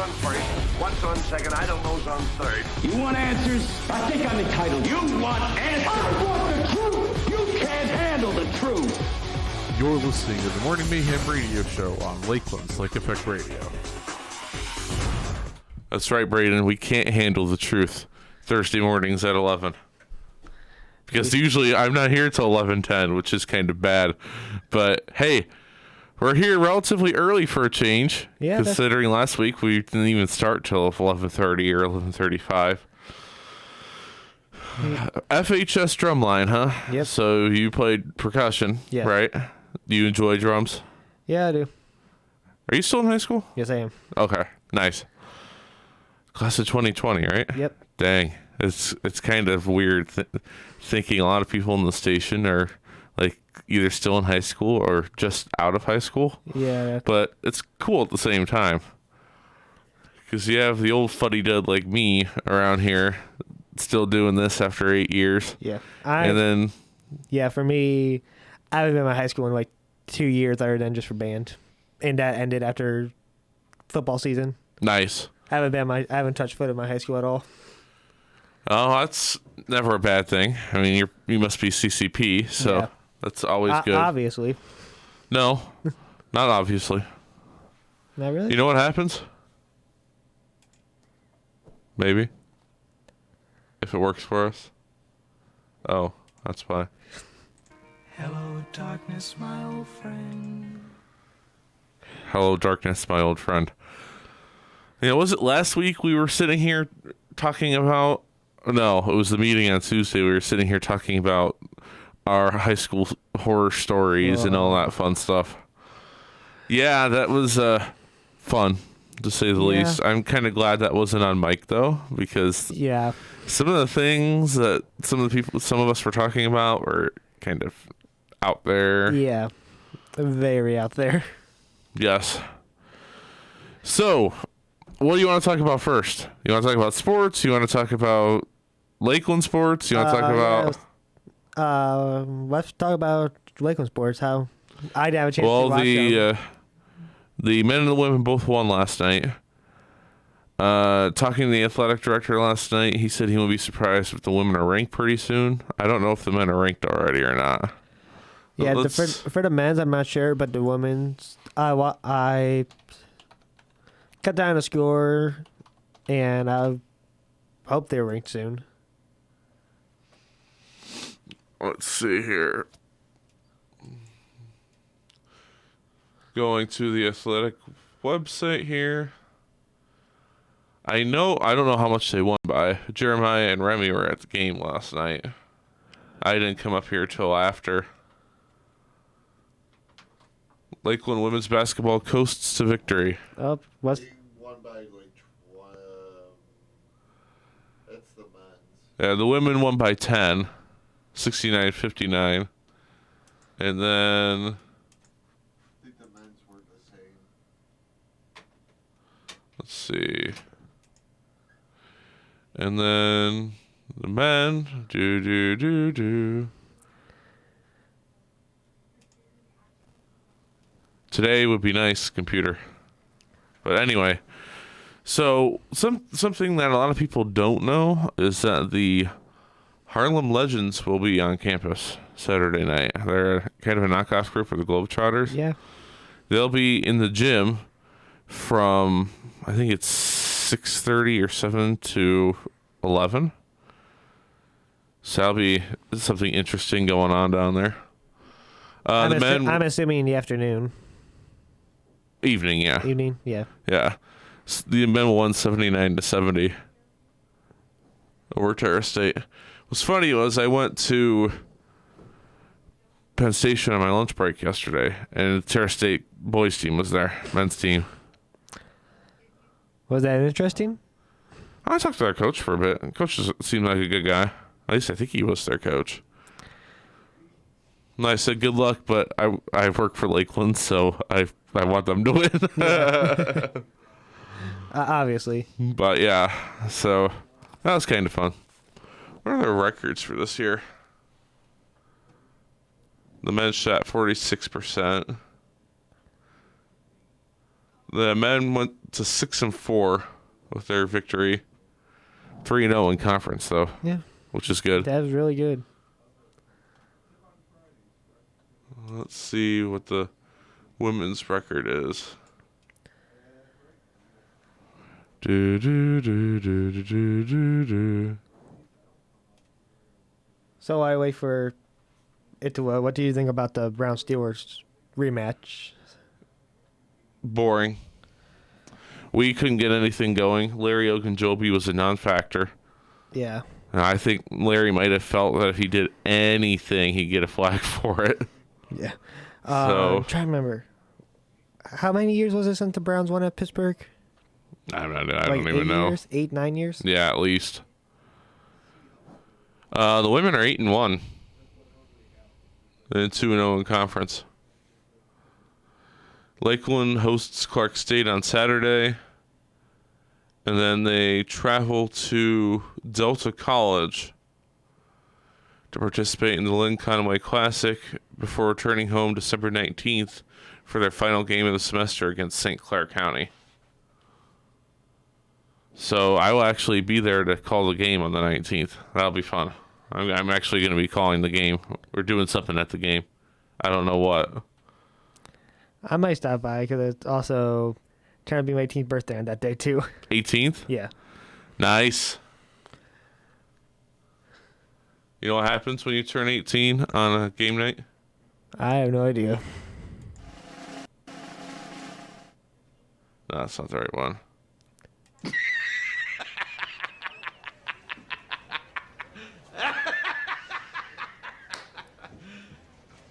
on first? What's on second? I don't know's on third. You want answers? I think I'm entitled. You want answers? I want the truth. You can't handle the truth. You're listening to the Morning Mayhem radio show on Lakeland's Lake Effect Radio. That's right, Braeden. We can't handle the truth Thursday mornings at 11. Because usually I'm not here till 11:10, which is kind of bad. But hey, we're here relatively early for a change. Yeah, considering last week we didn't even start till 11:30 or 11:35. FHS drumline, huh? Yep. So you played percussion, right? Do you enjoy drums? Yeah, I do. Are you still in high school? Yes, I am. Okay, nice. Class of 2020, right? Yep. Dang, it's kind of weird thinking a lot of people in the station are like either still in high school or just out of high school. Yeah. But it's cool at the same time because you have the old fuddy-dud like me around here still doing this after 8 years. Yeah. Yeah, for me, I haven't been in my high school in like 2 years other than just for band. And that ended after football season. Nice. I haven't touched foot in my high school at all. Oh, that's never a bad thing. I mean, you must be CCP, so that's always good. Obviously. No, not obviously. Not really? You know what happens? Maybe. If it works for us. Oh, that's why. Hello, darkness, my old friend. Hello, darkness, my old friend. You know, was it last week we were sitting here talking about... No, it was the meeting on Tuesday. We were sitting here talking about our high school horror stories and all that fun stuff. Yeah, that was fun, to say the least. I'm kind of glad that wasn't on mic, though, because some of the things that some of us were talking about were kind of out there. Yeah, very out there. Yes. So, what do you want to talk about first? You want to talk about sports? You want to talk about Lakeland sports? You want to talk about... let's talk about Lakeland sports. How I didn't have a chance to watch them. The men and the women both won last night. Talking to the athletic director last night, he said he won't be surprised if the women are ranked pretty soon. I don't know if the men are ranked already or not. Yeah, for the men's, I'm not sure, but the women's, I cut down the score, and I hope they're ranked soon. Let's see here. Going to the athletic website here. I don't know how much they won by. Jeremiah and Remy were at the game last night. I didn't come up here till after. Lakeland women's basketball coasts to victory. Oh, what? They won by like that's the men's. Yeah, the women won by 10, 69-59. And then I think the men's were the same. let's see. And then the men do. Today would be nice, computer. But anyway, so something that a lot of people don't know is that the Harlem Legends will be on campus Saturday night. They're kind of a knockoff group of the Globetrotters. Yeah. They'll be in the gym from, I think it's 6:30 or 7 to 11. So that'll be something interesting going on down there. I'm assuming in the afternoon. Evening, yeah. Evening, yeah. Yeah. The men won 79-70 over Terra State. What's funny was I went to Penn Station on my lunch break yesterday, and the Terra State boys team was there, men's team. Was that interesting? I talked to their coach for a bit. Coach seemed like a good guy. At least I think he was their coach. And I said, good luck, but I work for Lakeland, so I want them to win. Obviously. But yeah, so that was kind of fun. What are their records for this year? The men's shot 46%. The men went to 6-4 with their victory. 3-0 in conference, though. Yeah. Which is good. That was really good. Let's see what the women's record is. So I wait for it to. What do you think about the Brown Steelers rematch? Boring. We couldn't get anything going. Larry Ogunjobi was a non-factor. Yeah. And I think Larry might have felt that if he did anything, he'd get a flag for it. Yeah. So I'm trying to remember. How many years was it since the Browns won at Pittsburgh? I don't even know. Years? 8, 9 years? Yeah, at least. The women are 8-1. And 2-0 in conference. Lakeland hosts Clark State on Saturday. And then they travel to Delta College to participate in the Lynn Conway Classic before returning home December 19th for their final game of the semester against St. Clair County. So I will actually be there to call the game on the 19th. That'll be fun. I'm actually going to be calling the game. We're doing something at the game. I don't know what. I might stop by because it's also trying to be my 18th birthday on that day, too. 18th? Yeah. Nice. You know what happens when you turn 18 on a game night? I have no idea. No, that's not the right one.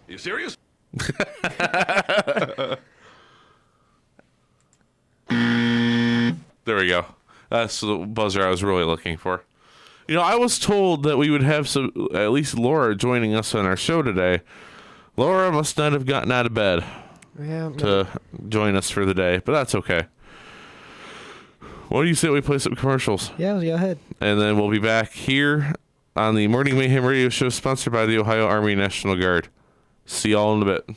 You serious? There we go. That's the buzzer I was really looking for. You know, I was told that we would have at least Laura joining us on our show today. Laura must not have gotten out of bed to join us for the day, but that's okay. What do you say we play some commercials? Yeah, go ahead. And then we'll be back here on the Morning Mayhem radio show sponsored by the Ohio Army National Guard. See y'all in a bit.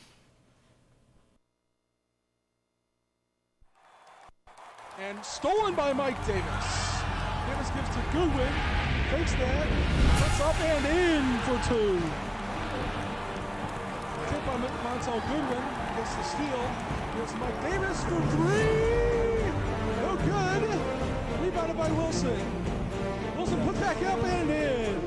And stolen by Mike Davis. Davis gives to Goodwin. Takes that. Puts up and in for two. Tip by Montel Goodwin. Gets the steal. Gives to Mike Davis for three. No good. Rebounded by Wilson. Wilson put back up and in.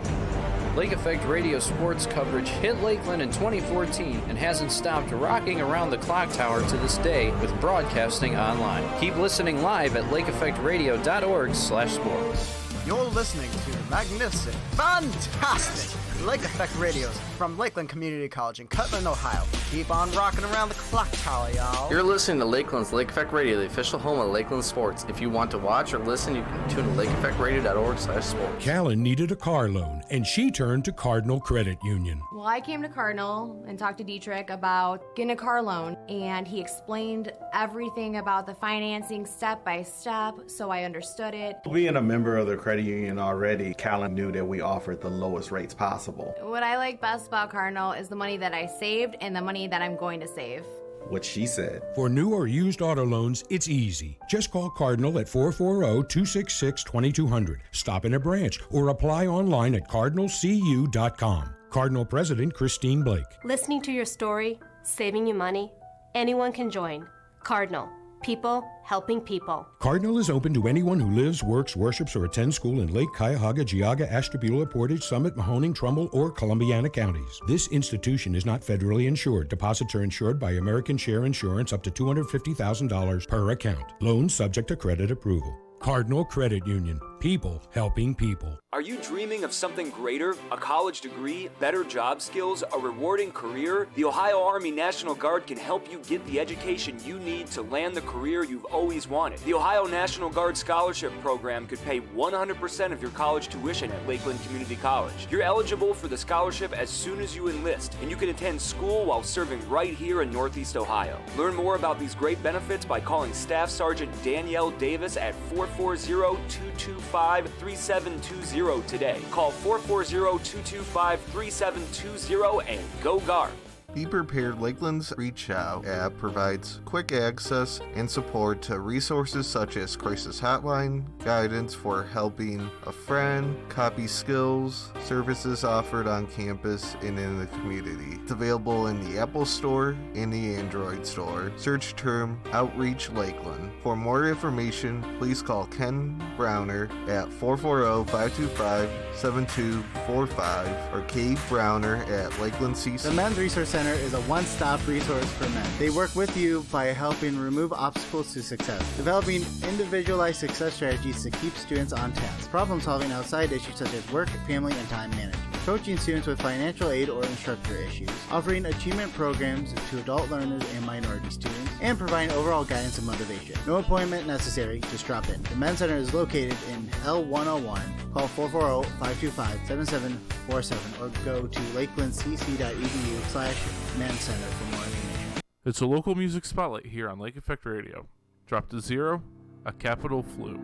Lake Effect Radio sports coverage hit Lakeland in 2014 and hasn't stopped rocking around the clock tower to this day with broadcasting online. Keep listening live at lakeeffectradio.org/sports. You're listening to the magnificent, fantastic Lake Effect Radios from Lakeland Community College in Kirtland, Ohio. Keep on rocking around the clock tower, y'all. You're listening to Lakeland's Lake Effect Radio, the official home of Lakeland sports. If you want to watch or listen, you can tune to lakeeffectradio.org/sports. Callan needed a car loan, and she turned to Cardinal Credit Union. Well, I came to Cardinal and talked to Dietrich about getting a car loan, and he explained everything about the financing step by step, so I understood it. Being a member of the credit union already, Callan knew that we offered the lowest rates possible. What I like best about Cardinal is the money that I saved and the money that I'm going to save. What she said. For new or used auto loans, it's easy. Just call Cardinal at 440-266-2200. Stop in a branch or apply online at cardinalcu.com. Cardinal President Christine Blake. Listening to your story, saving you money, anyone can join. Cardinal. People helping people. Cardinal is open to anyone who lives, works, worships, or attends school in Lake, Cuyahoga, Geauga, Ashtabula, Portage, Summit, Mahoning, Trumbull, or Columbiana counties. This institution is not federally insured. Deposits are insured by American Share Insurance up to $250,000 per account. Loans subject to credit approval. Cardinal Credit Union. People helping people. Are you dreaming of something greater? A college degree, better job skills, a rewarding career? The Ohio Army National Guard can help you get the education you need to land the career you've always wanted. The Ohio National Guard Scholarship Program could pay 100% of your college tuition at Lakeland Community College. You're eligible for the scholarship as soon as you enlist, and you can attend school while serving right here in Northeast Ohio. Learn more about these great benefits by calling Staff Sergeant Danielle Davis at 440-225-3720 today. Call 440-225-3720 and go Guard. Be Prepared Lakeland's Reach Out app provides quick access and support to resources such as crisis hotline, guidance for helping a friend, copy skills, services offered on campus and in the community. It's available in the Apple Store and the Android Store. Search term Outreach Lakeland. For more information, please call Ken Browner at 440-525-7245 or Kate Browner at Lakeland CC. The Men's Resource Center is a one-stop resource for men. They work with you by helping remove obstacles to success, developing individualized success strategies to keep students on task, problem solving outside issues such as work, family, and time management, coaching students with financial aid or instructor issues, offering achievement programs to adult learners and minority students, and providing overall guidance and motivation. No appointment necessary, just drop in. The Men's Center is located in L101. Call 440-525-7747 or go to lakelandcc.edu/men's center for more information. It's a local music spotlight here on Lake Effect Radio. Drop to zero, a capital flu.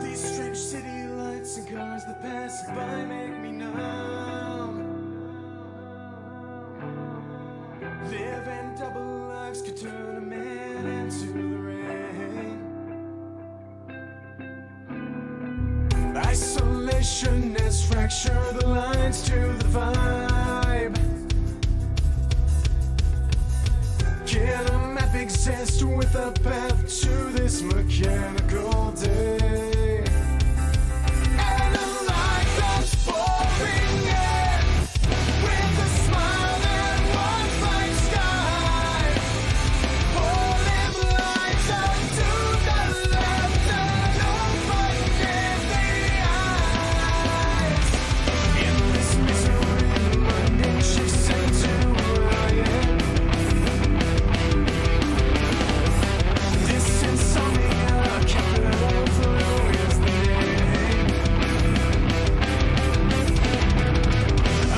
These strange city lights and cars that pass by make me numb. Living double lives could turn a man into the rain. Isolation has fractured the lines to the vibe. Can a map exist with a path to this mechanical day? And a life that's boring end with a smile and one bright sky. Holding lights up to the left and open in the eyes. In this misery, my nature sent to riot. This insomnia, capital flu is the name.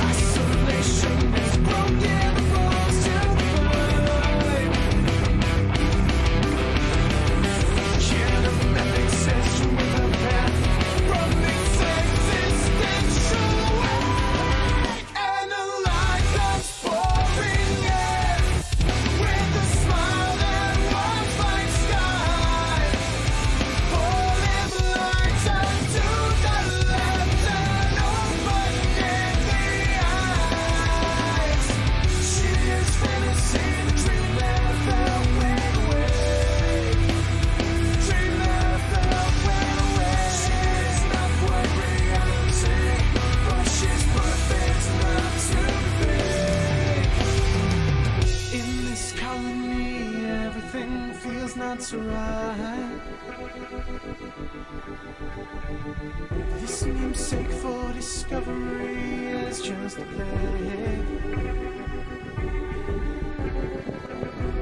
Isolation has broken the walls to the vibe. Can a map exist with a path from its existential way? And a life that's boring end with a smile and one bright sky. Holding lights up to the left and open in the eyes. She is fantasy, the dream that fell went away. Dream that fell went away. She is not quite reality, but she's perfect not to fake. In this colony, everything feels not so right. This namesake for discovery is just a plague.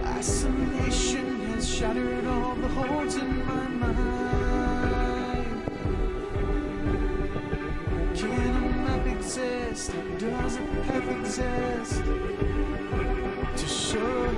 Isolation has shattered all the holes in my mind. Can a map exist? Does a path exist to show me?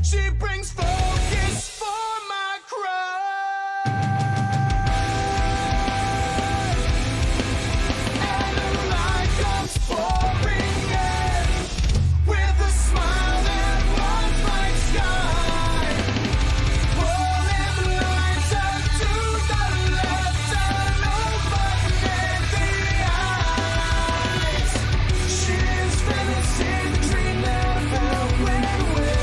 She brings focus for my cry. And a life comes pouring in with a smile and one bright sky. Holding lights up to the left and open in the eyes. She is fantasy, the dream that fell went away.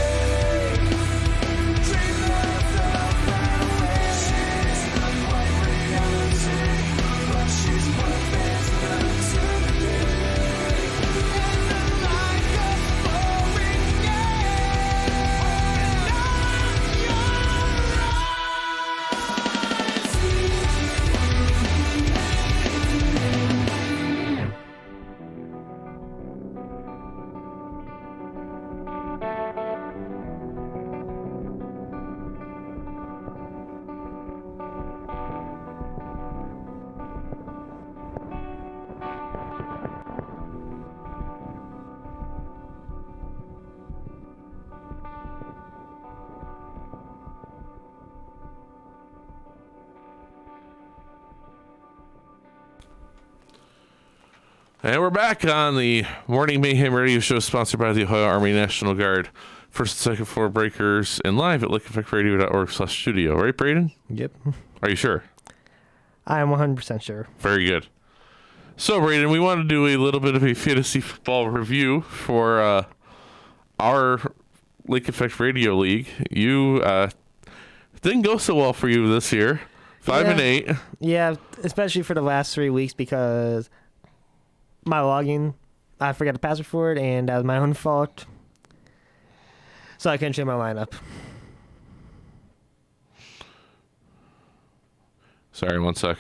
And we're back on the Morning Mayhem radio show sponsored by the Ohio Army National Guard. First and second floor breakers and live at lakeeffectradio.org/studio. Right, Braeden? Yep. Are you sure? I am 100% sure. Very good. So, Braeden, we want to do a little bit of a fantasy football review for our Lake Effect Radio League. You didn't go so well for you this year. 5-8. Yeah, especially for the last 3 weeks because my login, I forgot the password for it, and that was my own fault. So I couldn't change my lineup. Sorry, one sec.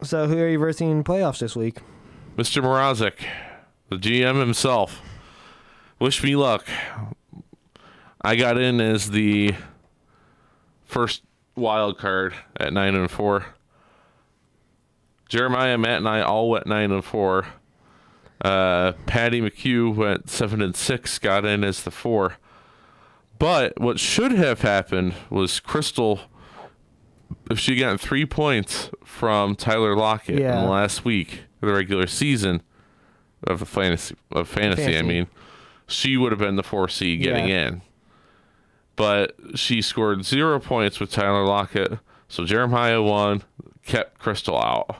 So who are you versing in playoffs this week? Mr. Mrazek, the GM himself. Wish me luck. I got in as the first wild card at 9-4. Jeremiah, Matt, and I all went 9-4. Patty McHugh went 7-6, got in as the 4. But what should have happened was Crystal, if she got 3 points from Tyler Lockett in the last week of the regular season of the fantasy, I mean, she would have been the 4 seed getting in. But she scored 0 points with Tyler Lockett, so Jeremiah won, kept Crystal out.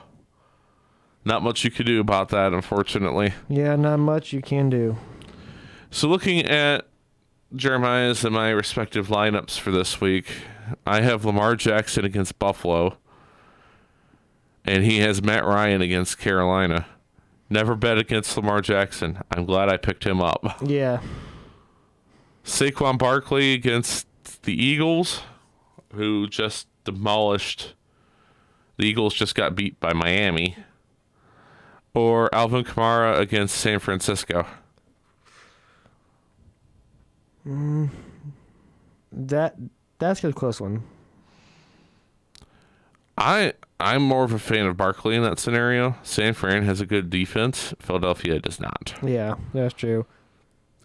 Not much you could do about that, unfortunately. Yeah, not much you can do. So looking at Jeremiah's and my respective lineups for this week, I have Lamar Jackson against Buffalo, and he has Matt Ryan against Carolina. Never bet against Lamar Jackson. I'm glad I picked him up. Yeah. Saquon Barkley against the Eagles, who just demolished. The Eagles just got beat by Miami. Or Alvin Kamara against San Francisco. That's a close one. I'm more of a fan of Barkley in that scenario. San Fran has a good defense. Philadelphia does not. Yeah, that's true.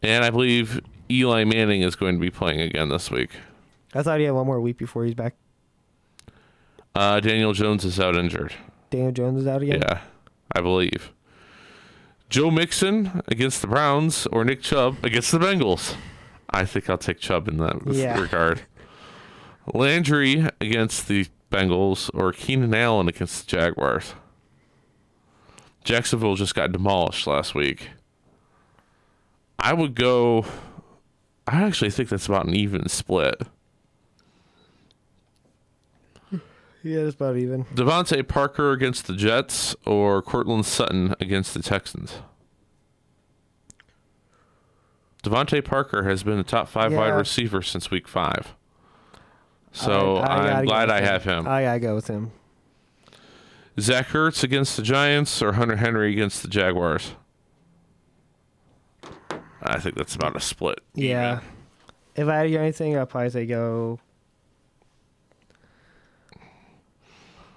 And I believe Eli Manning is going to be playing again this week. I thought he had one more week before he's back. Daniel Jones is out injured. Daniel Jones is out again? Yeah, I believe. Joe Mixon against the Browns or Nick Chubb against the Bengals. I think I'll take Chubb in that regard. Landry against the Bengals or Keenan Allen against the Jaguars. Jacksonville just got demolished last week. I actually think that's about an even split. Yeah, it's about even. Devontae Parker against the Jets or Cortland Sutton against the Texans. Devontae Parker has been the top 5 wide receiver since week 5. So I'm glad I have him. I gotta go with him. Zach Ertz against the Giants or Hunter Henry against the Jaguars? I think that's about a split. Yeah. Even. If I had to do anything, I'd probably say go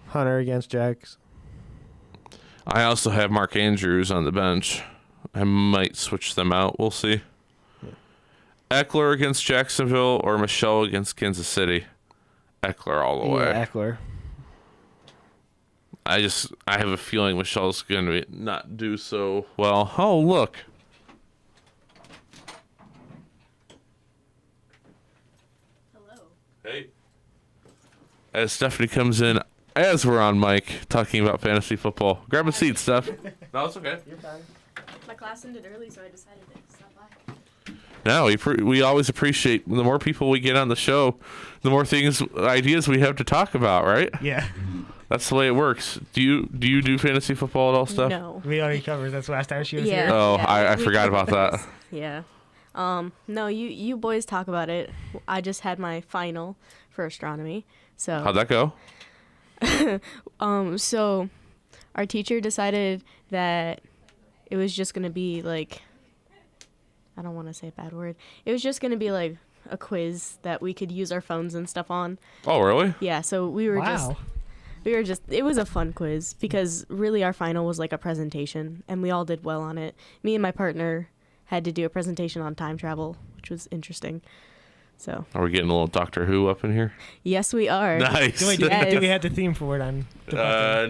Hunter against Jags. I also have Mark Andrews on the bench. I might switch them out. We'll see. Yeah. Eckler against Jacksonville or Michelle against Kansas City? Eckler all the way. Yeah, Eckler. I have a feeling Michelle's going to not do so well. Oh, look. Hello. Hey. As Stephanie comes in, as we're on mic, talking about fantasy football. Grab a seat, Steph. No, it's okay. You're fine. My class ended early, so I decided to stop by. No, we always appreciate the more people we get on the show, the more ideas we have to talk about, right? Yeah. That's the way it works. Do you do fantasy football at all, Steph? No. We already covered that's the last time she was here. Oh, yeah. I forgot about that. Yeah. No, you boys talk about it. I just had my final for astronomy. So How'd that go? So our teacher decided that it was just going to be like, I don't want to say a bad word. It was just going to be like a quiz that we could use our phones and stuff on. Oh, really? Yeah, so we were just, it was a fun quiz because really our final was like a presentation and we all did well on it. Me and my partner had to do a presentation on time travel, which was interesting. So. Are we getting a little Doctor Who up in here? Yes, we are. Nice. Do we have the theme for it on?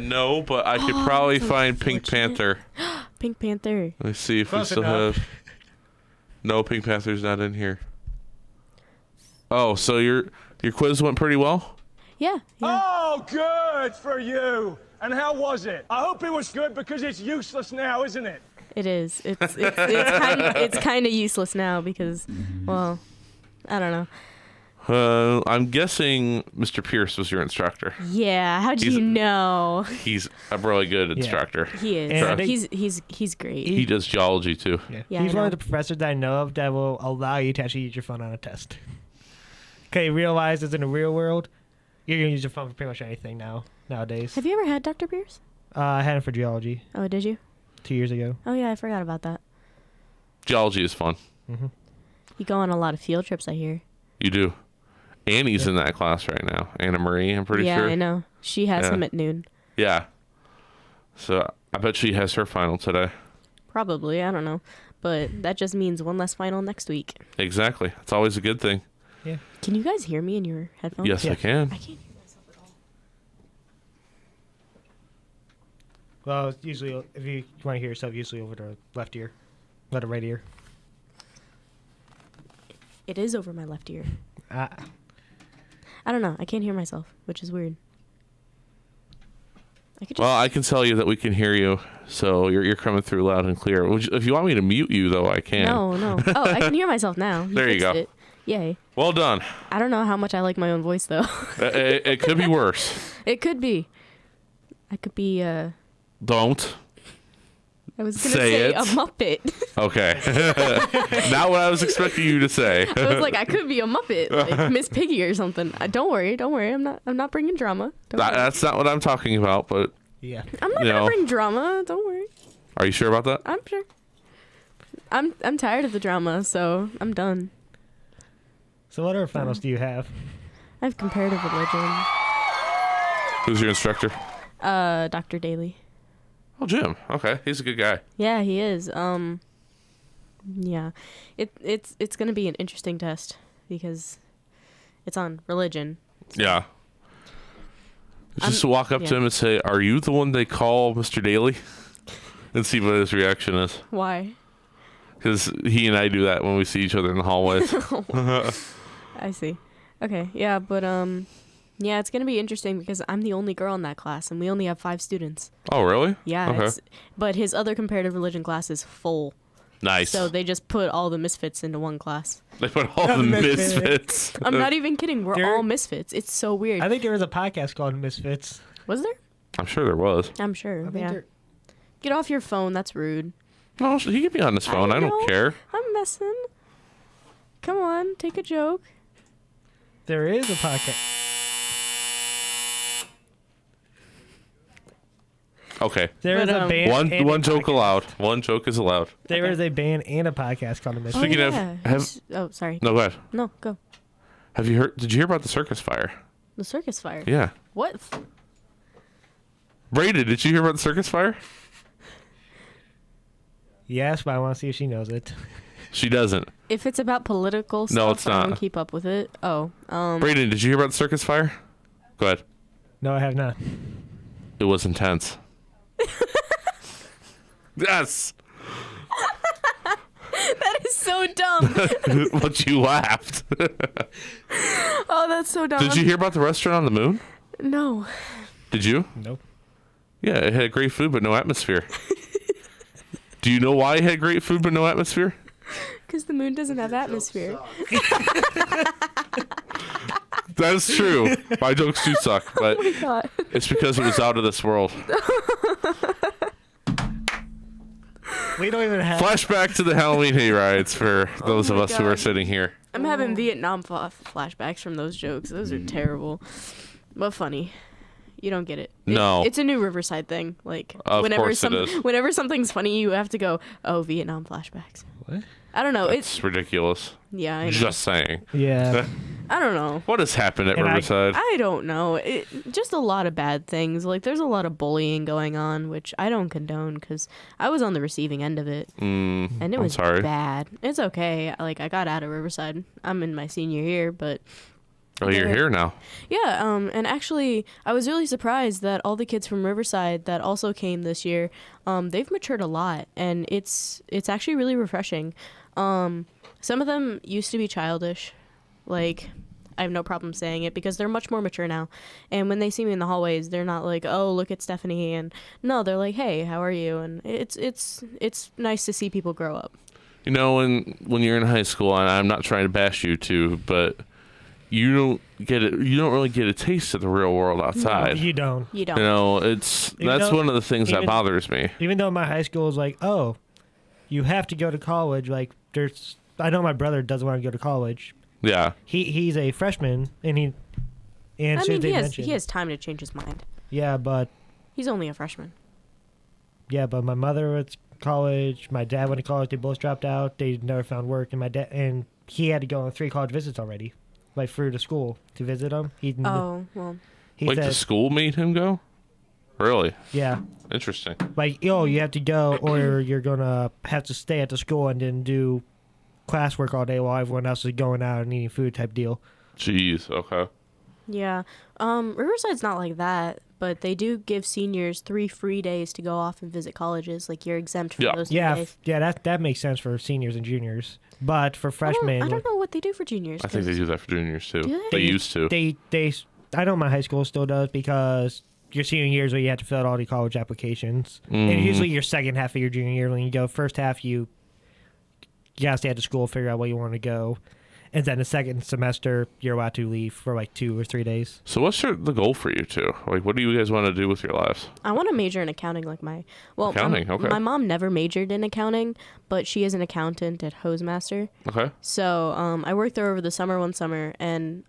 No, but I could probably find Pink Panther. Pink Panther. Let's see if Close we still enough. have. No, Pink Panther's not in here. Oh, so your quiz went pretty well? Yeah. Oh, good for you. And how was it? I hope it was good because it's useless now, isn't it? It is. It's kind of useless now because, well, I don't know. I'm guessing Mr. Pierce was your instructor. Yeah. How'd you know? He's a really good instructor. He is. He's great. He does geology too. Yeah, He's one of the professors that I know of that will allow you to actually use your phone on a test. Okay, realize that in the real world, you're going to use your phone for pretty much anything nowadays. Have you ever had Dr. Pierce? I had it for geology. Oh, did you? 2 years ago. Oh, yeah, I forgot about that. Geology is fun. Mm-hmm. You go on a lot of field trips, I hear. You do. Annie's in that class right now. Anna Marie, I'm pretty sure. Yeah, I know. She has him at noon. Yeah. So I bet she has her final today. Probably. I don't know. But that just means one less final next week. Exactly. It's always a good thing. Yeah. Can you guys hear me in your headphones? Yes, I can. I can't hear myself at all. Well, it's usually, if you want to hear yourself, usually over the left ear. Not the right ear. It is over my left ear. I don't know. I can't hear myself, which is weird. I can tell you that we can hear you, so you're coming through loud and clear. If you want me to mute you, though, I can. No. Oh, I can hear myself now. There you go. It. Yay. Well done. I don't know how much I like my own voice, though. It could be worse. It could be. I could be, Don't. I was going to say it. a Muppet. Okay. Not what I was expecting you to say. I was like, I could be a Muppet, like Miss Piggy or something. Don't worry. I'm not bringing drama. That's not what I'm talking about, but... Yeah. I'm not going to bring drama. Don't worry. Are you sure about that? I'm sure. I'm tired of the drama, so I'm done. So what other finals do you have? I have comparative religion. Who's your instructor? Dr. Daly. Oh, Jim. Okay, he's a good guy. Yeah, he is. Yeah, it's gonna be an interesting test because it's on religion. Yeah. Just walk up to him and say, "Are you the one they call Mr. Daly?" And see what his reaction is. Why? Because he and I do that when we see each other in the hallways. I see. Okay, yeah, but yeah, it's gonna be interesting because I'm the only girl in that class, and we only have 5 students. Oh, really? Yeah. Okay. But his other comparative religion class is full. Nice. So they just put all the misfits into one class. They put all the misfits. I'm not even kidding. We're all misfits. It's so weird. I think there was a podcast called Misfits. Was there? I'm sure there was. I'm sure. Yeah. Get off your phone. That's rude. No, he can be on his phone. I don't care. I'm messing. Come on, take a joke. There is a podcast. Okay. There is a band. One joke allowed. One joke is allowed. There is a band and a podcast called The Misfits. Speaking of, oh, sorry. No, go ahead. No, go. Have you heard? Did you hear about the circus fire? The circus fire. Yeah. What? Braeden, did you hear about the circus fire? Yes, but I want to see if she knows it. She doesn't. If it's about political stuff, No, it's I not. don't keep up with it. Oh. Braeden, did you hear about the circus fire? Go ahead. No, I have not. It was intense. Yes. That is so dumb. But you laughed. Oh, that's so dumb. Did you hear about the restaurant on the moon? No. Did you? Nope. Yeah, it had great food but no atmosphere. Do you know why it had great food but no atmosphere? Because the moon doesn't have atmosphere. That's true. My jokes do suck, but Oh my God. it's because it was out of this world. We don't even have... Flashback to the Halloween hayrides for those of my us who are God. sitting here. I'm having Vietnam flashbacks from those jokes. Those are terrible. But funny. You don't get it. No. It's a new Riverside thing. Like, Of course it is. whenever something's funny, you have to go, oh, Vietnam flashbacks. What? I don't know. It's ridiculous. Yeah, I know. Just saying. Yeah. I don't know. What has happened at And Riverside? I don't know. Just a lot of bad things. Like, there's a lot of bullying going on, which I don't condone because I was on the receiving end of it. And it was bad. It's okay. Like, I got out of Riverside. I'm in my senior year, but... Oh, you're here now. Yeah, and actually, I was really surprised that all the kids from Riverside that also came this year, they've matured a lot, and it's actually really refreshing. Some of them used to be childish, like, I have no problem saying it, because they're much more mature now, and when they see me in the hallways, they're not like, oh, look at Stephanie, and no, they're like, hey, how are you, and it's nice to see people grow up. You know, when you're in high school, and I'm not trying to bash you too, but... You don't really get a taste of the real world outside. No, you don't. You don't. You know, that's one of the things that bothers me. Even though my high school is like, oh, you have to go to college. Like, I know my brother doesn't want to go to college. Yeah. He's a freshman, and he has time to change his mind. Yeah, but he's only a freshman. Yeah, but my mother went to college. My dad went to college. They both dropped out. They never found work, and he had to go on 3 college visits already. Like, through the school to visit him. The school made him go? Really? Yeah. Interesting. Like, you have to go, or you're going to have to stay at the school and then do classwork all day while everyone else is going out and eating food type deal. Jeez, okay. Yeah. Riverside's not like that, but they do give seniors 3 free days to go off and visit colleges. Like, you're exempt from those 3 days. Yeah, that makes sense for seniors and juniors. But for freshmen... I don't know what they do for juniors. I think they do that for juniors, too. Do They used to. I know my high school still does, because your senior year is where you have to fill out all the college applications. And usually your second half of your junior year, when you go first half, you gotta stay at the school, figure out where you want to go. And then the second semester, you're allowed to leave for like 2 or 3 days. So what's the goal for you two? Like, what do you guys want to do with your lives? I want to major in accounting like Accounting, okay. My mom never majored in accounting, but she is an accountant at Hosemaster. Okay. So I worked there over the summer one summer, and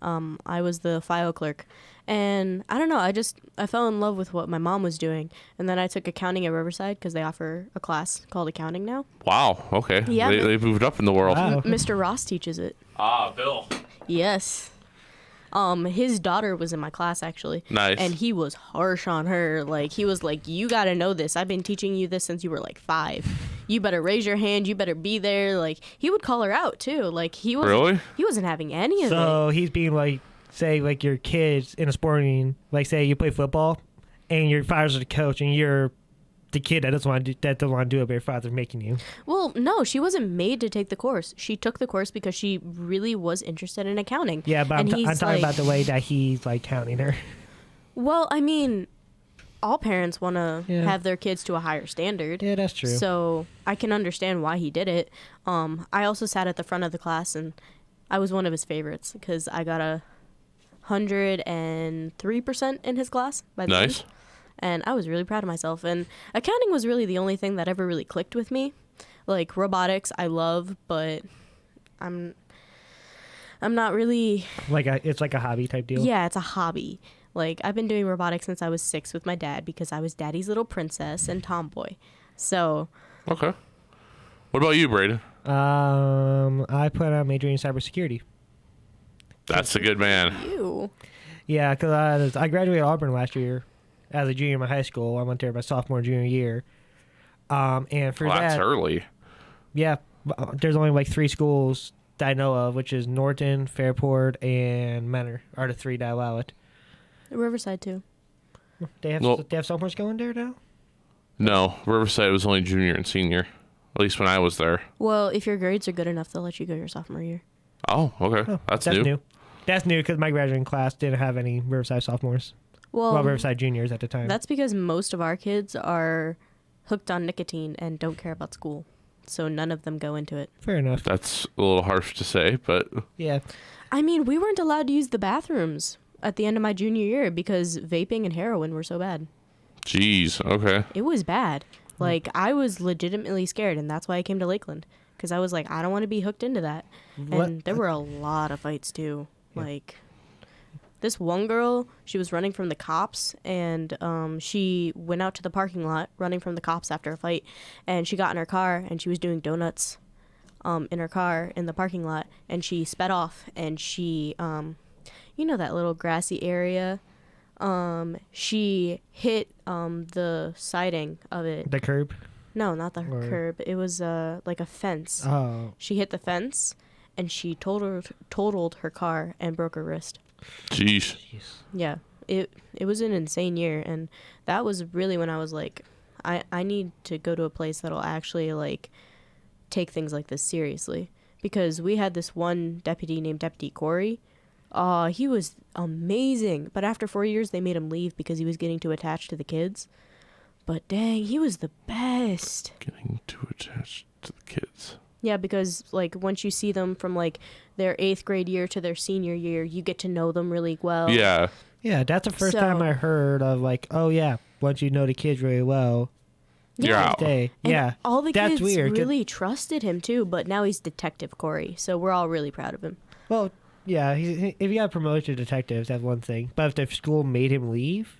I was the file clerk. And I don't know, I fell in love with what my mom was doing. And then I took accounting at Riverside because they offer a class called accounting now. Wow, okay. Yeah, they moved up in the world. Wow. Mr. Ross teaches it. Ah, Bill. Yes. His daughter was in my class, actually. Nice. And he was harsh on her. Like, he was like, you got to know this. I've been teaching you this since you were like 5. You better raise your hand. You better be there. Like, he would call her out, too. Like, he wasn't having any of it. So he's being like, say, like your kids in a sporting, like say you play football and your father's the coach and you're the kid that doesn't want to do it, but your father's making you. Well, no, she wasn't made to take the course. She took the course because she really was interested in accounting. Yeah, but I'm talking about the way that he's like counting her. Well, I mean, all parents want to have their kids to a higher standard. Yeah, that's true. So I can understand why he did it. I also sat at the front of the class, and I was one of his favorites because I got a 103% in his class by the end. And I was really proud of myself. And accounting was really the only thing that ever really clicked with me. Like, robotics, I love, but I'm not really... It's like a hobby type deal? Yeah, it's a hobby. Like, I've been doing robotics since I was 6 with my dad because I was daddy's little princess and tomboy. So... Okay. What about you, Braeden? I plan on majoring in cybersecurity. That's a good man. You. Yeah, because I graduated Auburn last year as a junior in my high school. I went there my sophomore and junior year. And for that's early. Yeah, there's only like 3 schools that I know of, which is Norton, Fairport, and Menor are the 3 that allow it. Riverside too. They have sophomores going there now? No, Riverside was only junior and senior. At least when I was there. Well, if your grades are good enough, they'll let you go your sophomore year. Oh, okay. Oh, that's new. That's new because my graduating class didn't have any Riverside sophomores. Well, Riverside juniors at the time. That's because most of our kids are hooked on nicotine and don't care about school. So none of them go into it. Fair enough. That's a little harsh to say, but... Yeah. I mean, we weren't allowed to use the bathrooms at the end of my junior year because vaping and heroin were so bad. Jeez, okay. It was bad. Like, I was legitimately scared, and that's why I came to Lakeland. Because I was like, I don't want to be hooked into that. And there were a lot of fights, too. Yeah. Like, This one girl, she was running from the cops, and she went out to the parking lot running from the cops after a fight, and she got in her car, and she was doing donuts in her car in the parking lot, and she sped off, and she, you know that little grassy area? She hit the siding of it. The curb? No, not the curb. It was like a fence. Oh. She hit the fence, and she totaled her car and broke her wrist. Jeez. Yeah, it was an insane year, and that was really when I was like, I need to go to a place that'll actually like take things like this seriously, because we had this one deputy named Deputy Corey. He was amazing, but after 4 years they made him leave because he was getting too attached to the kids. But dang, he was the best. Getting too attached to the kids. Yeah, because like once you see them from like their 8th grade year to their senior year, you get to know them really well. Yeah. Yeah, that's the first time I heard of like, oh yeah, once you know the kids really well. Yeah. Stay. And yeah. all the that's kids weird, really trusted him too, but now he's Detective Corey, so we're all really proud of him. Well, yeah, if he got promoted to detectives, that's one thing. But if the school made him leave.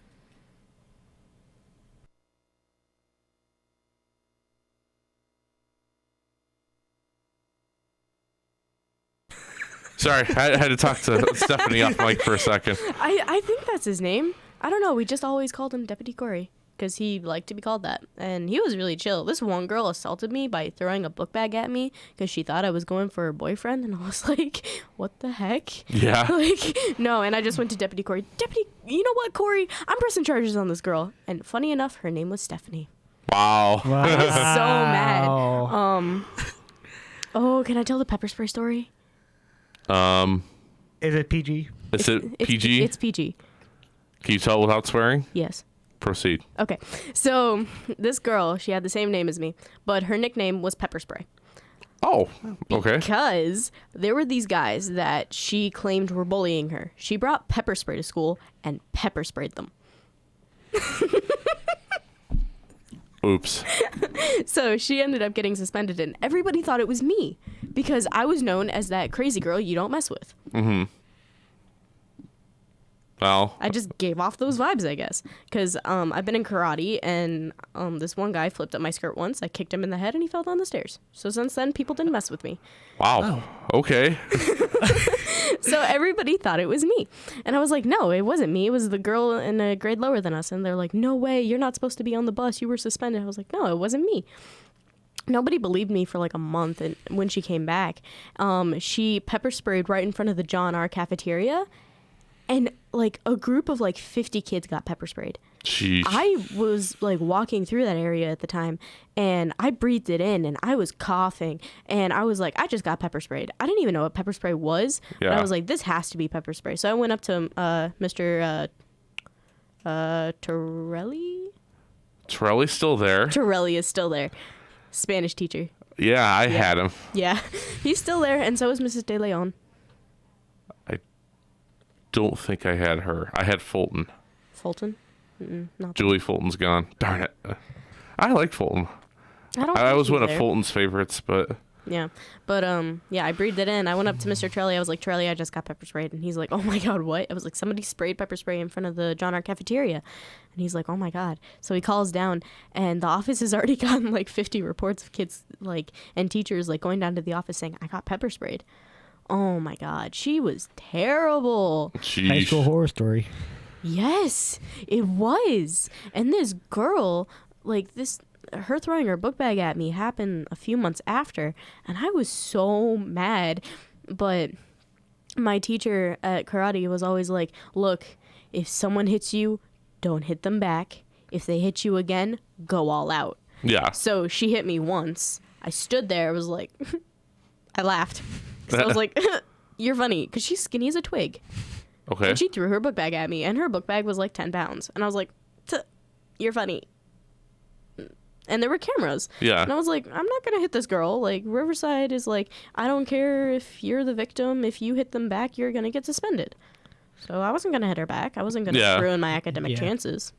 Sorry, I had to talk to Stephanie off mic for a second. I think that's his name. I don't know. We just always called him Deputy Corey because he liked to be called that. And he was really chill. This one girl assaulted me by throwing a book bag at me because she thought I was going for her boyfriend. And I was like, what the heck? Yeah. Like, no. And I just went to Deputy Corey. Deputy, you know what, Corey? I'm pressing charges on this girl. And funny enough, her name was Stephanie. Wow. I was so mad. Oh, can I tell the pepper spray story? Is it PG? Is it PG? It's PG. Can you tell without swearing? Yes. Proceed. Okay. So this girl, she had the same name as me, but her nickname was Pepper Spray. Oh, okay. Because there were these guys that she claimed were bullying her. She brought pepper spray to school and pepper sprayed them. Oops. So she ended up getting suspended, and everybody thought it was me because I was known as that crazy girl you don't mess with. Mm-hmm. Well, I just gave off those vibes, I guess, because I've been in karate, and this one guy flipped up my skirt once. I kicked him in the head, and he fell down the stairs. So since then, people didn't mess with me. Wow. Oh. Okay. So everybody thought it was me. And I was like, no, it wasn't me. It was the girl in a grade lower than us. And they're like, no way, you're not supposed to be on the bus. You were suspended. I was like, no, it wasn't me. Nobody believed me for like a month. And when she came back, she pepper sprayed right in front of the John R. cafeteria. And like a group of like 50 kids got pepper sprayed. Jeez. I was like walking through that area at the time, and I breathed it in, and I was coughing, and I was like, I just got pepper sprayed. I didn't even know what pepper spray was. Yeah. But I was like, this has to be pepper spray. So I went up to Mr. Torelli. Torelli's still there. Torelli is still there. Spanish teacher. Yeah, I had him. Yeah, he's still there, and so is Mrs. De Leon. Don't think I had her. I had Fulton. Fulton? Not Julie Fulton's gone. Darn it. I like Fulton. I was one of there. Fulton's favorites, but Yeah. But yeah, I breathed it in. I went up to Mr. Trelli. I was like, Trelli, I just got pepper sprayed. And he's like, oh my God, what? I was like, somebody sprayed pepper spray in front of the John R. cafeteria. And he's like, oh my God. So he calls down, and the office has already gotten like 50 reports of kids like and teachers like going down to the office saying, I got pepper sprayed. Oh my God, she was terrible. Jeez. High school horror story. Yes, it was. And this girl, like this, her throwing her book bag at me happened a few months after, and I was so mad. But my teacher at karate was always like, look, if someone hits you, don't hit them back. If they hit you again, go all out. Yeah. So she hit me once. I stood there. I was like, I laughed. So I was like, you're funny, because she's skinny as a twig. Okay. And she threw her book bag at me, and her book bag was like 10 pounds. And I was like, you're funny. And there were cameras. Yeah. And I was like, I'm not going to hit this girl. Like, Riverside is like, I don't care if you're the victim. If you hit them back, you're going to get suspended. So I wasn't going to hit her back. I wasn't going to ruin my academic chances.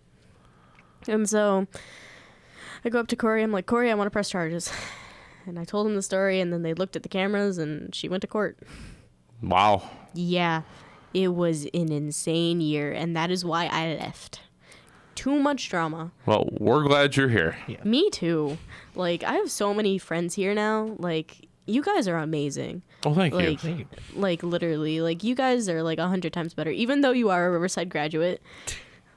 And so I go up to Corey. I'm like, Corey, I want to press charges. And I told him the story, and then they looked at the cameras, and she went to court. Wow. Yeah. It was an insane year, and that is why I left. Too much drama. Well, we're glad you're here. Yeah. Me too. Like, I have so many friends here now. Like, you guys are amazing. Oh, thank you. Like, literally. Like, you guys are, like, 100 times better. Even though you are a Riverside graduate.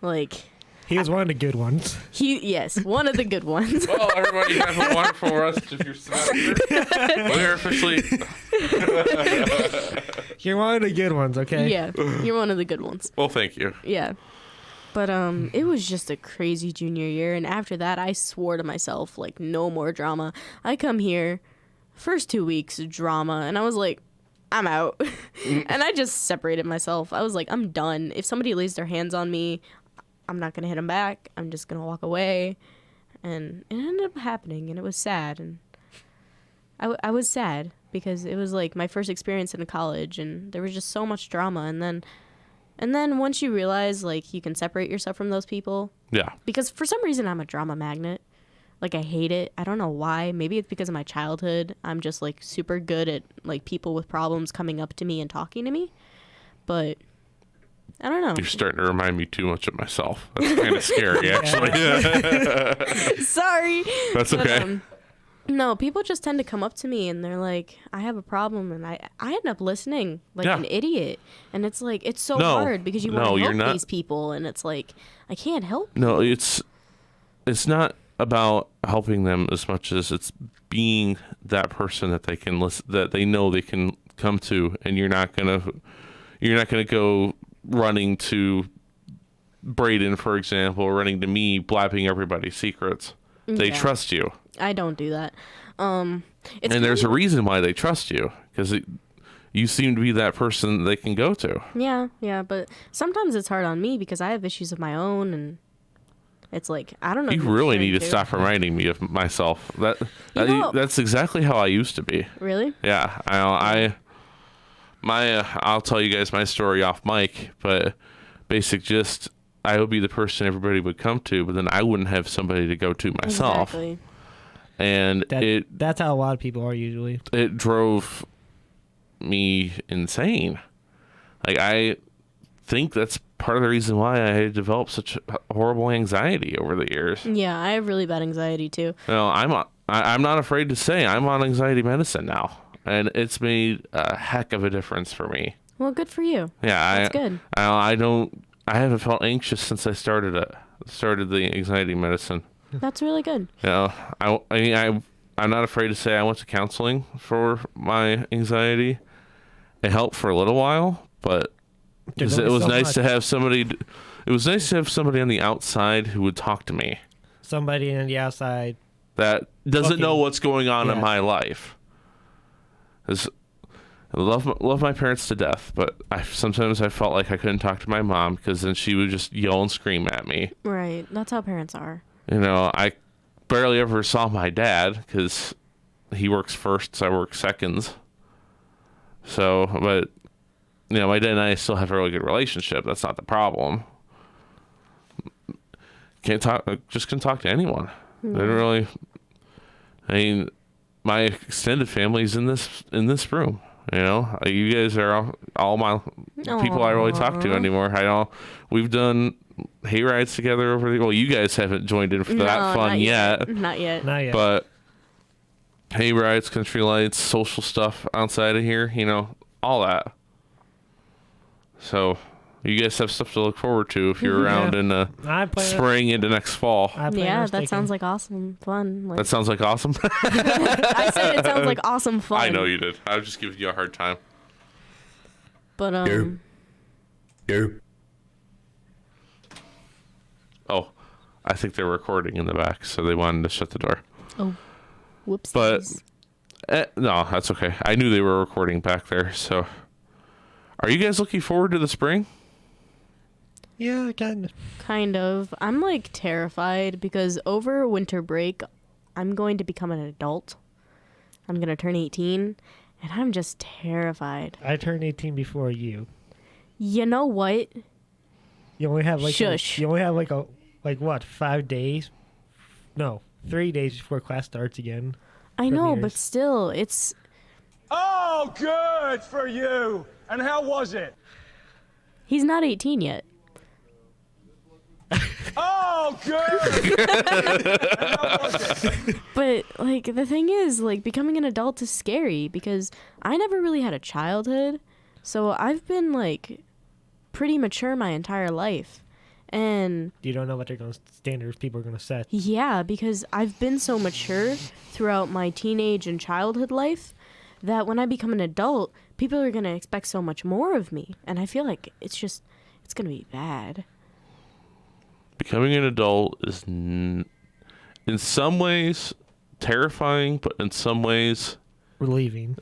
Like... He was one of the good ones. Yes, one of the good ones. Well, everybody have a wonderful rest of your semester. We're officially... You're one of the good ones, okay? Yeah, you're one of the good ones. Well, thank you. Yeah. But it was just a crazy junior year, and after that, I swore to myself, like, no more drama. I come here, first 2 weeks, drama, and I was like, I'm out. And I just separated myself. I was like, I'm done. If somebody lays their hands on me, I'm not going to hit them back. I'm just going to walk away. And it ended up happening, and it was sad. And I was sad because it was, like, my first experience in college, and there was just so much drama. And then once you realize, like, you can separate yourself from those people. Yeah. Because for some reason, I'm a drama magnet. Like, I hate it. I don't know why. Maybe it's because of my childhood. I'm just, like, super good at, like, people with problems coming up to me and talking to me. But... I don't know. You're starting to remind me too much of myself. That's kind of scary, actually. Sorry. That's okay. No, people just tend to come up to me and they're like, I have a problem. And I end up listening like an idiot. And it's like, it's so hard because you want to help these people. And it's like, I can't help. No, it's not about helping them as much as it's being that person that they can listen, that they know they can come to. And you're not going to go running to Braeden, for example, or running to me, blabbing everybody's secrets. They trust you. I don't do that. And there's a reason why they trust you, because you seem to be that person they can go to. Yeah, but sometimes it's hard on me because I have issues of my own, and it's like, I don't know. You really need to stop reminding me of myself. That's exactly how I used to be. Really? Yeah, I'll tell you guys my story off mic, but basic gist, I would be the person everybody would come to, but then I wouldn't have somebody to go to myself. Exactly. And that's how a lot of people are usually. It drove me insane. Like, I think that's part of the reason why I developed such horrible anxiety over the years. Yeah, I have really bad anxiety too. I'm not afraid to say I'm on anxiety medicine now. And it's made a heck of a difference for me. Well, good for you. Yeah, that's good. I haven't felt anxious since I started the anxiety medicine. That's really good. You know, I'm not afraid to say I went to counseling for my anxiety. It helped for a little while, but it was nice to have somebody. It was nice to have somebody on the outside who would talk to me. Somebody on the outside that doesn't know what's going on in my life. I love my parents to death, but sometimes I felt like I couldn't talk to my mom because then she would just yell and scream at me. Right. That's how parents are. You know, I barely ever saw my dad because he works firsts, I work seconds. So, but, you know, my dad and I still have a really good relationship. That's not the problem. Just can talk to anyone. They don't really, I mean... My extended family's in this room. You know, you guys are all my people I really talk to anymore. We've done hay rides together over the. Well, you guys haven't joined in for that fun yet. Not yet. But hay rides, country lights, social stuff outside of here. You know, all that. So you guys have stuff to look forward to if you're around in the spring into next fall. Yeah, that sounds like awesome fun. That sounds like awesome? I said it sounds like awesome fun. I know you did. I was just giving you a hard time. But, Oh, I think they're recording in the back, so they wanted to shut the door. Oh, whoops. But, no, that's okay. I knew they were recording back there, so. Are you guys looking forward to the spring? Yeah, kind of. I'm like terrified because over winter break, I'm going to become an adult. I'm going to turn 18, and I'm just terrified. I turned 18 before you. You know what? You only have like Shush. You only have like what, 5 days? No, 3 days before class starts again. I know, but still, it's. Oh, good for you. And how was it? He's not 18 yet. Oh, good. But like the thing is, like becoming an adult is scary because I never really had a childhood, so I've been like pretty mature my entire life, and You don't know what standards people are going to set. yeah, because I've been so mature throughout my teenage and childhood life that when I become an adult, people are gonna expect so much more of me, and I feel like it's gonna be bad. Becoming an adult is in some ways terrifying, but in some ways Relieving.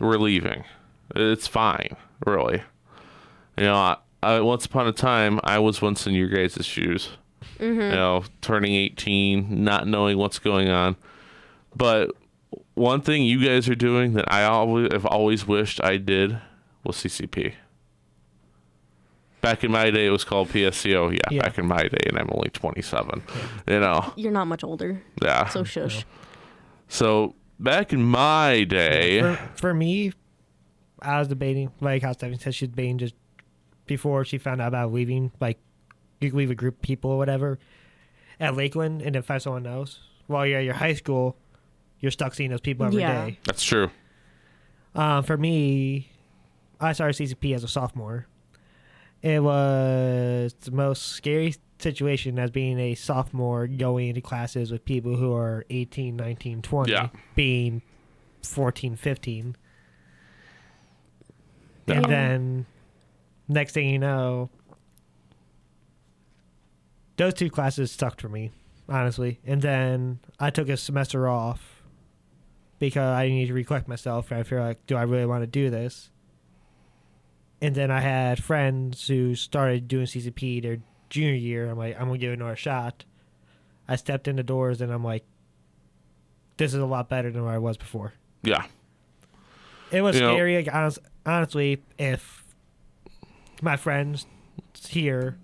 It's fine, really. You know, I once upon a time, I was once in your guys' shoes. Mm-hmm. You know, turning 18, not knowing what's going on. But one thing you guys are doing that I've always wished I did was CCP. Back in my day, it was called PSCO. Yeah, back in my day, and I'm only 27. Yeah. You know. You're not much older. Yeah. So shush. So back in my day, for me, I was debating, like how Stephanie said she's debating just before she found out about leaving, like you could leave a group of people or whatever at Lakeland and then find someone else. While you're at your high school, you're stuck seeing those people every day. That's true. For me, I started CCP as a sophomore. It was the most scary situation as being a sophomore going into classes with people who are 18, 19, 20, being 14, 15. Yeah. And then next thing you know, those two classes sucked for me, honestly. And then I took a semester off because I needed to recollect myself. And I feel like, do I really want to do this? And then I had friends who started doing CCP their junior year. I'm like, I'm going to give it another shot. I stepped in the doors and I'm like, this is a lot better than what I was before. Yeah. It was scary. Like, honestly, if my friends here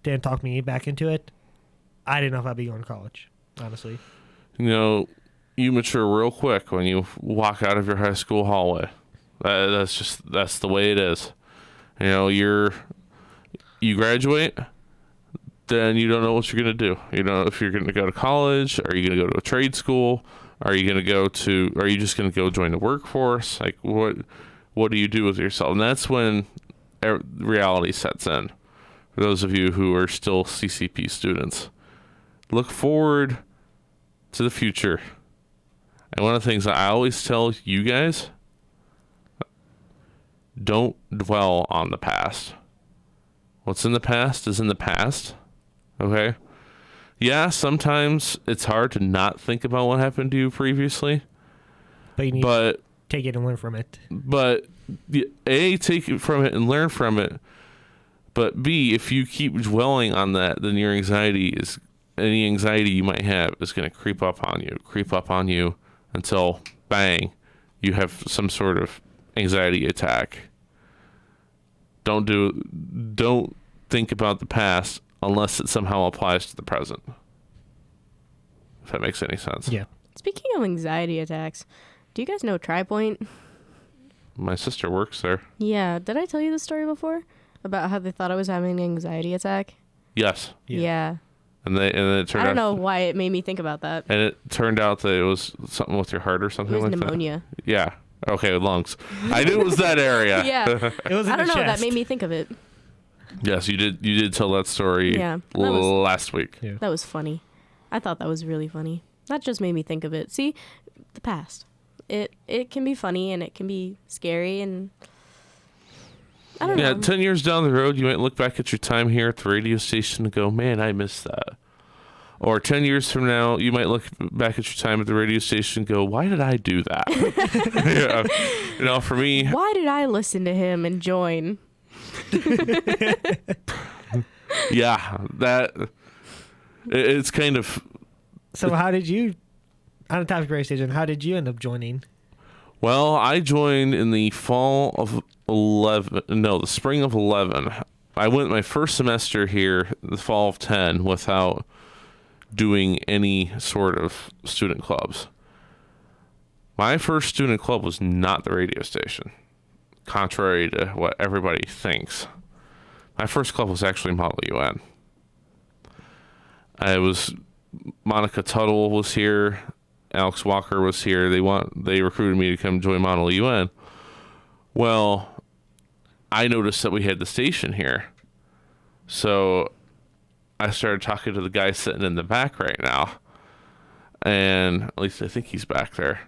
didn't talk me back into it, I didn't know if I'd be going to college, honestly. You know, you mature real quick when you walk out of your high school hallway. That's the way it is. You know, you graduate, then you don't know what you're going to do. You know, if you're going to go to college, are you going to go to a trade school? Are you just going to go join the workforce? Like, what do you do with yourself? And that's when reality sets in. For those of you who are still CCP students, look forward to the future. And one of the things I always tell you guys, don't dwell on the past. What's in the past is in the past. Okay? Yeah, sometimes it's hard to not think about what happened to you previously. But you need to take it and learn from it. But A, take it from it and learn from it. But B, if you keep dwelling on that, then your any anxiety you might have is going to creep up on you until, bang, you have some sort of anxiety attack. Don't think about the past unless it somehow applies to the present. If that makes any sense. Yeah. Speaking of anxiety attacks, do you guys know TriPoint? My sister works there. Yeah. Did I tell you the story before about how they thought I was having an anxiety attack? Yes. Yeah. And then it turned out. I don't know why it made me think about that. And it turned out that it was something with your heart or something like pneumonia. that. Yeah. Okay, lungs. I knew it was that area. Yeah. It was in I don't the know. chest. That made me think of it. Yes, you did. You did tell that story. Yeah, last week. Yeah. That was funny. I thought that was really funny. That just made me think of it. See, the past. It can be funny and it can be scary and I don't know. Yeah, 10 years down the road, you might look back at your time here at the radio station and go, "Man, I missed that." Or 10 years from now, you might look back at your time at the radio station and go, "Why did I do that?" Yeah. You know, for me, why did I listen to him and join? Yeah, it's kind of. So how did you, on the topic of radio station, how did you end up joining? Well, I joined in the fall of the spring of 11. I went my first semester here, the fall of 10, without doing any sort of student clubs. My first student club was not the radio station, contrary to what everybody thinks. My first club was actually Model UN. Monica Tuttle was here, Alex Walker was here. They recruited me to come join Model UN. Well, I noticed that we had the station here. So I started talking to the guy sitting in the back right now. And at least I think he's back there.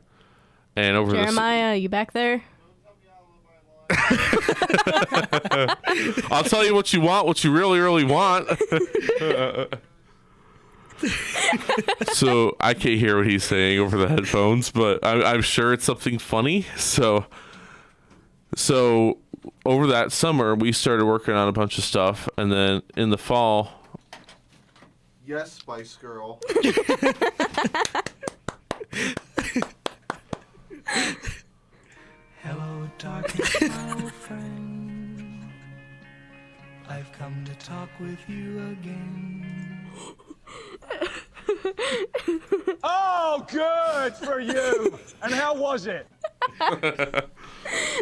And over Jeremiah, you back there? I'll tell you what you want, what you really, really want. So I can't hear what he's saying over the headphones, but I'm sure it's something funny. So over that summer, we started working on a bunch of stuff, and then in the fall. Yes, Spice Girl. Hello, darkness, my old friend. I've come to talk with you again. Oh, good for you. And how was it?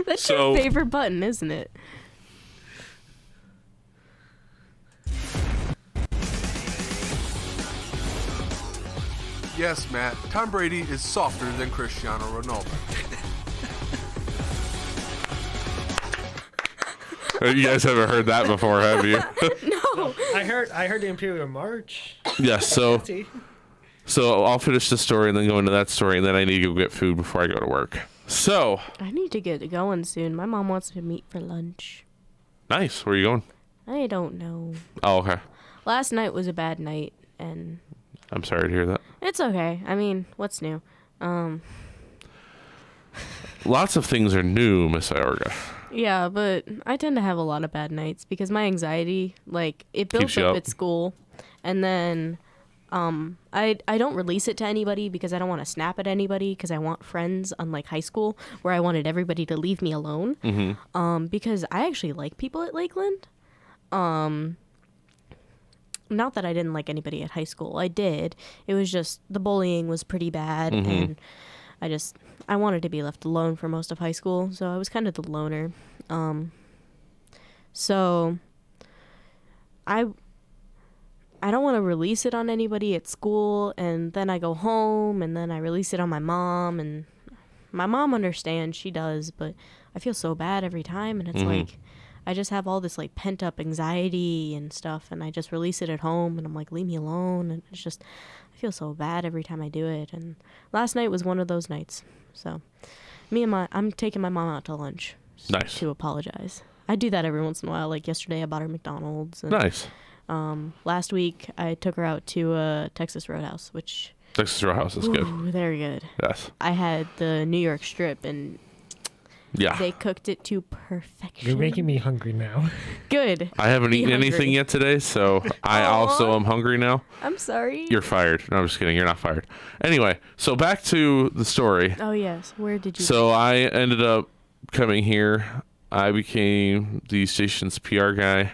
That's your favorite button, isn't it? Yes, Matt, Tom Brady is softer than Cristiano Ronaldo. You guys haven't heard that before, have you? No. I heard the Imperial March. Yes, so I'll finish the story and then go into that story, and then I need to go get food before I go to work. So I need to get going soon. My mom wants to meet for lunch. Nice. Where are you going? I don't know. Oh, okay. Last night was a bad night, and I'm sorry to hear that. it's okay. I mean, what's new? Lots of things are new, Miss Iorga. Yeah, but I tend to have a lot of bad nights because my anxiety, like, it Keeps builds you up up. at school, and then I don't release it to anybody because I don't want to snap at anybody because I want friends, unlike high school where I wanted everybody to leave me alone. Mm-hmm. Because I actually like people at Lakeland. Not that I didn't like anybody at high school. I did. It was just the bullying was pretty bad, Mm-hmm. and I wanted to be left alone for most of high school, so I was kind of the loner. So I don't want to release it on anybody at school, and then I go home, and then I release it on my mom, and my mom understands, she does, but I feel so bad every time, and it's Mhm. like I just have all this like pent up anxiety and stuff, and I just release it at home, and I'm like, leave me alone, and it's just I feel so bad every time I do it. And last night was one of those nights, so I'm taking my mom out to lunch. Nice. To apologize. I do that every once in a while. Like yesterday, I bought her McDonald's. And, Nice. Last week, I took her out to Texas Roadhouse, which Texas Roadhouse is good. ooh, they're good. Yes. I had the New York strip, and Yeah. they cooked it to perfection. You're making me hungry now. Good. I haven't Be eaten anything hungry. yet today, so I also am hungry now. I'm sorry. You're fired. No, I'm just kidding. You're not fired. Anyway, so back to the story. Oh yes. Where did you? So I ended up coming here. I became the station's PR guy.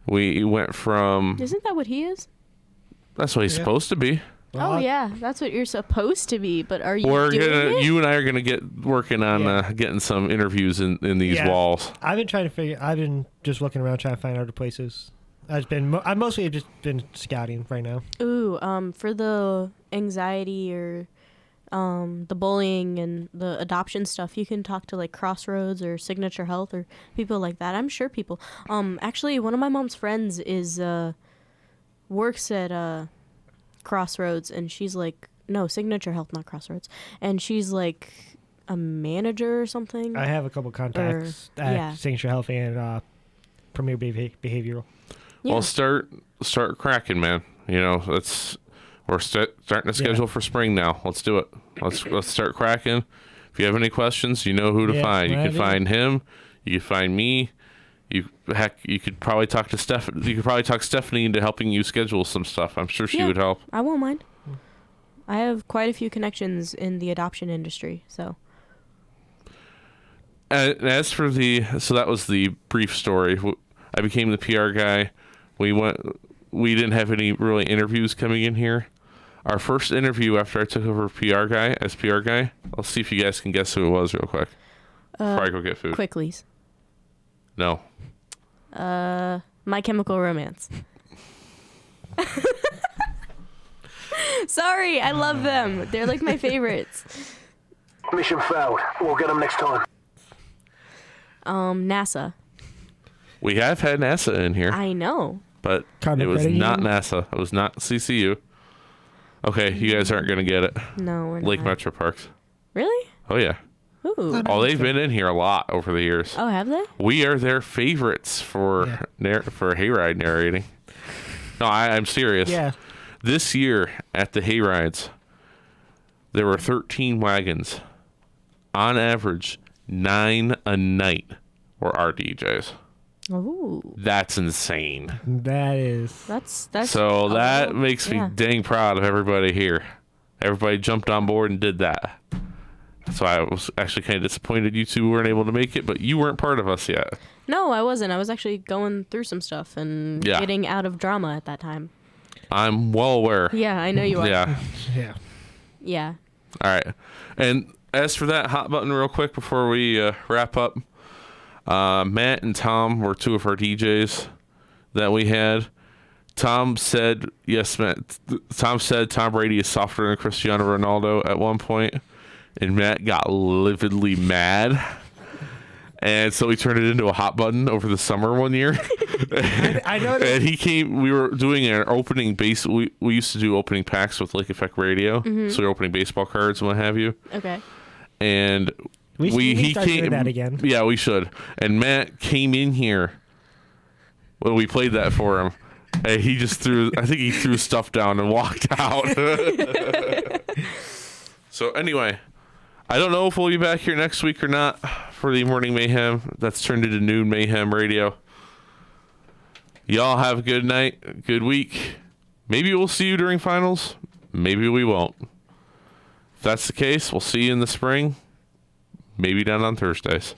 We went from. Isn't that what he is? That's what he's supposed to be. Oh yeah, that's what you're supposed to be. But are you We're doing gonna. it? You and I are gonna get working on getting some interviews in these Yeah. walls. I've been just looking around trying to find other places. I mostly have just been scouting right now. Ooh, for the anxiety or the bullying and the adoption stuff, you can talk to like Crossroads or Signature Health or people like that. I'm sure people. Actually, one of my mom's friends is works at Crossroads, and she's like, no, Signature Health, not Crossroads, and she's like a manager or something. I have a couple contacts at yeah. Signature Health and Premier Behavioral. Yeah. Well, start cracking, man. You know, we're starting to schedule for spring now. Let's do it. Let's start cracking. If you have any questions, you know who to find. You can find him. You can find me. You could probably talk to Stephanie. You could probably talk Stephanie into helping you schedule some stuff. I'm sure she would help. I won't mind. I have quite a few connections in the adoption industry, so. And as for so that was the brief story. I became the PR guy. We didn't have any really interviews coming in here. Our first interview after I took over PR guy, I'll see if you guys can guess who it was real quick before I go get food. Quicklies. No. My Chemical Romance. Sorry, I love them. They're like my favorites. Mission failed. We'll get them next time. NASA. We have had NASA in here. I know. But Kind it of was credit not union? NASA. It was not CCU. Okay, you guys aren't going to get it. No, we're Lake not. Metro Parks. Really? Oh, yeah. Ooh. Oh, they've been in here a lot over the years. Oh, have they? We are their favorites for for hayride narrating. No, I'm serious. Yeah. This year at the hayrides, there were 13 wagons. On average, 9 a night were our DJs. Ooh. That's insane. That is. That's So that makes me yeah. dang proud of everybody here. Everybody jumped on board and did that. So I was actually kind of disappointed you two weren't able to make it, but you weren't part of us yet. No, I wasn't. I was actually going through some stuff and Yeah. getting out of drama at that time. I'm well aware. Yeah, I know you are. Yeah. Yeah. Yeah. All right. And as for that hot button real quick before we wrap up, Matt and Tom were two of our DJs that we had. Tom said, yes, Matt. Tom said Tom Brady is softer than Cristiano Ronaldo at one point, and Matt got lividly mad. And so we turned it into a hot button over the summer one year. I know. And he came, we were doing an opening base. We used to do opening packs with Lake Effect Radio. Mhm. So we were opening baseball cards and what have you. Okay. And We should he start came doing that again. Yeah, we should. And Matt came in here when we played that for him. And he just threw, I think he threw stuff down and walked out. So anyway, I don't know if we'll be back here next week or not for the Morning Mayhem. That's turned into Noon Mayhem Radio. Y'all have a good night, good week. Maybe we'll see you during finals. Maybe we won't. If that's the case, we'll see you in the spring. Maybe down on Thursdays.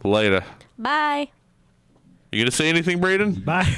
Later. Bye. You gonna say anything, Braeden? Bye.